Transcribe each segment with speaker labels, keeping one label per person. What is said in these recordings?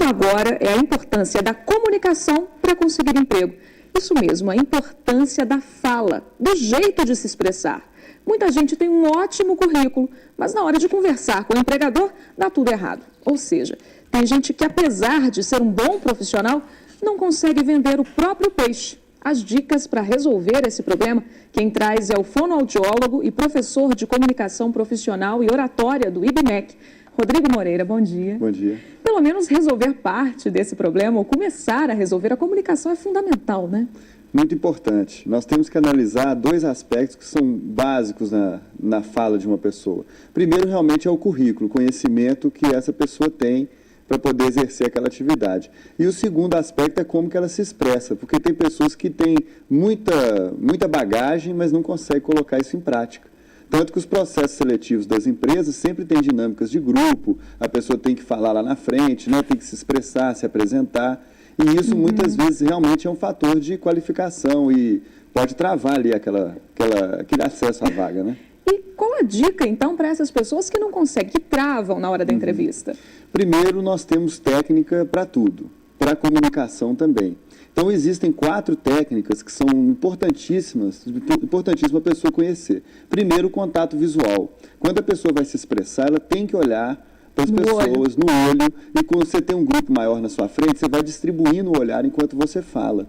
Speaker 1: Agora é a importância da comunicação para conseguir emprego. Isso mesmo, a importância da fala, do jeito de se expressar. Muita gente tem um ótimo currículo, mas na hora de conversar com o empregador, dá tudo errado. Ou seja, tem gente que, apesar de ser um bom profissional, não consegue vender o próprio peixe. As dicas para resolver esse problema, quem traz é o fonoaudiólogo e professor de comunicação profissional e oratória do IBMEC, Rodrigo Moreira. Bom dia.
Speaker 2: Bom dia.
Speaker 1: Pelo menos resolver parte desse problema, ou começar a resolver, a comunicação é fundamental, né?
Speaker 2: Muito importante. Nós temos que analisar dois aspectos que são básicos na fala de uma pessoa. Primeiro, realmente, é o currículo, o conhecimento que essa pessoa tem para poder exercer aquela atividade. E o segundo aspecto é como que ela se expressa, porque tem pessoas que têm muita bagagem, mas não conseguem colocar isso em prática. Tanto que os processos seletivos das empresas sempre têm dinâmicas de grupo, a pessoa tem que falar lá na frente, né, tem que se expressar, se apresentar, e isso muitas vezes realmente é um fator de qualificação e pode travar ali aquele acesso à vaga, né?
Speaker 1: E qual a dica, então, para essas pessoas que não conseguem, que travam na hora da entrevista?
Speaker 2: Primeiro, nós temos técnica para tudo, para a comunicação também. Então, existem 4 técnicas que são importantíssima a pessoa conhecer. Primeiro, o contato visual. Quando a pessoa vai se expressar, ela tem que olhar para as pessoas no olho, e quando você tem um grupo maior na sua frente, você vai distribuindo o olhar enquanto você fala.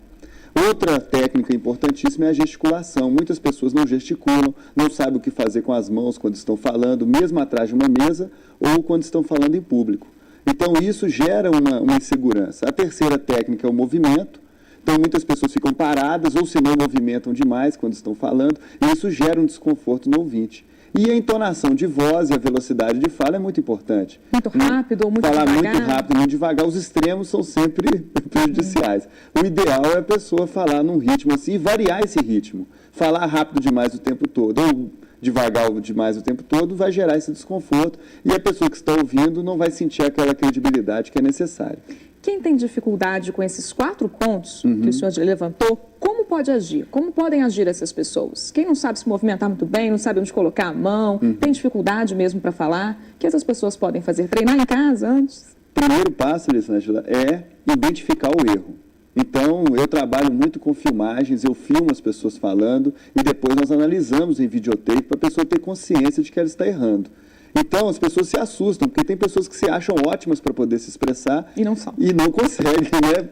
Speaker 2: Outra técnica importantíssima é a gesticulação. Muitas pessoas não gesticulam, não sabem o que fazer com as mãos quando estão falando, mesmo atrás de uma mesa ou quando estão falando em público. Então, isso gera uma insegurança. A terceira técnica é o movimento. Então, muitas pessoas ficam paradas ou se não movimentam demais quando estão falando, e isso gera um desconforto no ouvinte. E a entonação de voz e a velocidade de fala é muito importante.
Speaker 1: Muito rápido ou muito
Speaker 2: devagar?
Speaker 1: Falar
Speaker 2: muito rápido, muito devagar. Os extremos são sempre prejudiciais. O ideal é a pessoa falar num ritmo assim e variar esse ritmo. Falar rápido demais o tempo todo ou devagar demais o tempo todo vai gerar esse desconforto e a pessoa que está ouvindo não vai sentir aquela credibilidade que é necessária.
Speaker 1: Quem tem dificuldade com esses 4 pontos que o senhor levantou, como pode agir? Como podem agir essas pessoas? Quem não sabe se movimentar muito bem, não sabe onde colocar a mão, tem dificuldade mesmo para falar, o que essas pessoas podem fazer? Treinar em casa antes?
Speaker 2: Primeiro passo, Elisângela, é identificar o erro. Então, eu trabalho muito com filmagens, eu filmo as pessoas falando e depois nós analisamos em videotape para a pessoa ter consciência de que ela está errando. Então, as pessoas se assustam, porque tem pessoas que se acham ótimas para poder se expressar
Speaker 1: e não são.
Speaker 2: E não conseguem, né,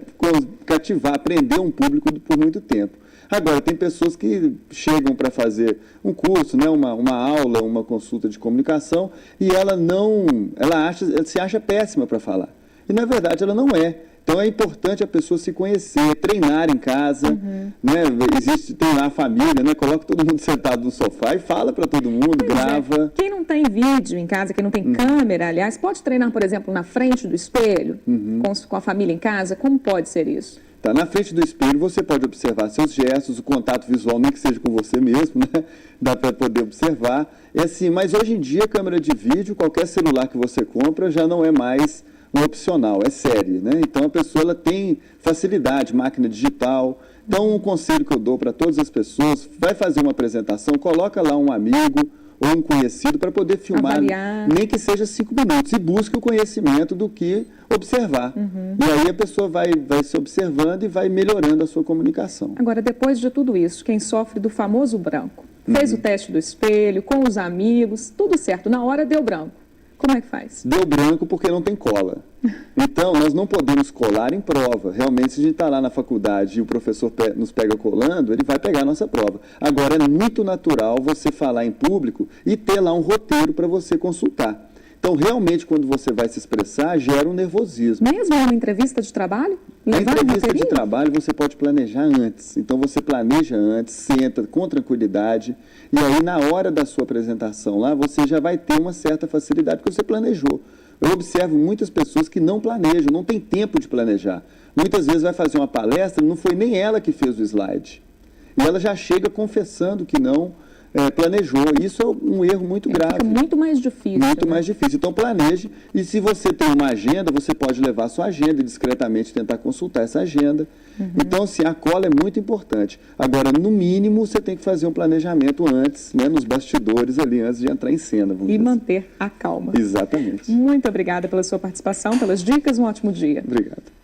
Speaker 2: cativar, prender um público por muito tempo. Agora, tem pessoas que chegam para fazer um curso, né, uma aula, uma consulta de comunicação, e ela se acha péssima para falar. E, na verdade, ela não é. Então, é importante a pessoa se conhecer, treinar em casa, né? Tem lá a família, né? Coloca todo mundo sentado no sofá e fala para todo mundo, grava.
Speaker 1: Quem não tem vídeo em casa, quem não tem câmera, aliás, pode treinar, por exemplo, na frente do espelho, com a família em casa? Como pode ser isso?
Speaker 2: Tá, na frente do espelho você pode observar seus gestos, o contato visual, nem que seja com você mesmo, né? Dá para poder observar. É assim, mas hoje em dia, câmera de vídeo, qualquer celular que você compra já não é mais um opcional, é série, né? Então a pessoa ela tem facilidade, máquina digital. Então um conselho que eu dou para todas as pessoas, vai fazer uma apresentação, coloca lá um amigo ou um conhecido para poder filmar,
Speaker 1: avaliar,
Speaker 2: nem que seja 5 minutos, e busque o conhecimento do que observar. E aí a pessoa vai se observando e vai melhorando a sua comunicação.
Speaker 1: Agora, depois de tudo isso, quem sofre do famoso branco, fez o teste do espelho, com os amigos, tudo certo, na hora deu branco. Como é que faz?
Speaker 2: Deu branco porque não tem cola. Então, nós não podemos colar em prova. Realmente, se a gente está lá na faculdade e o professor nos pega colando, ele vai pegar a nossa prova. Agora, é muito natural você falar em público e ter lá um roteiro para você consultar. Então, realmente, quando você vai se expressar, gera um nervosismo.
Speaker 1: Mesmo numa entrevista de trabalho?
Speaker 2: Na entrevista de trabalho, você pode planejar antes. Então, você planeja antes, senta com tranquilidade. E aí, na hora da sua apresentação lá, você já vai ter uma certa facilidade, porque você planejou. Eu observo muitas pessoas que não planejam, não tem tempo de planejar. Muitas vezes vai fazer uma palestra, não foi nem ela que fez o slide. E ela já chega confessando que não planejou. Isso é um erro muito grave.
Speaker 1: Fica muito mais difícil.
Speaker 2: Muito mais difícil. Então, planeje. E se você tem uma agenda, você pode levar a sua agenda e discretamente tentar consultar essa agenda. Então, assim, a cola é muito importante. Agora, no mínimo, você tem que fazer um planejamento antes, né, nos bastidores ali, antes de entrar em cena.
Speaker 1: E manter a calma.
Speaker 2: Exatamente.
Speaker 1: Muito obrigada pela sua participação, pelas dicas. Um ótimo dia.
Speaker 2: Obrigado.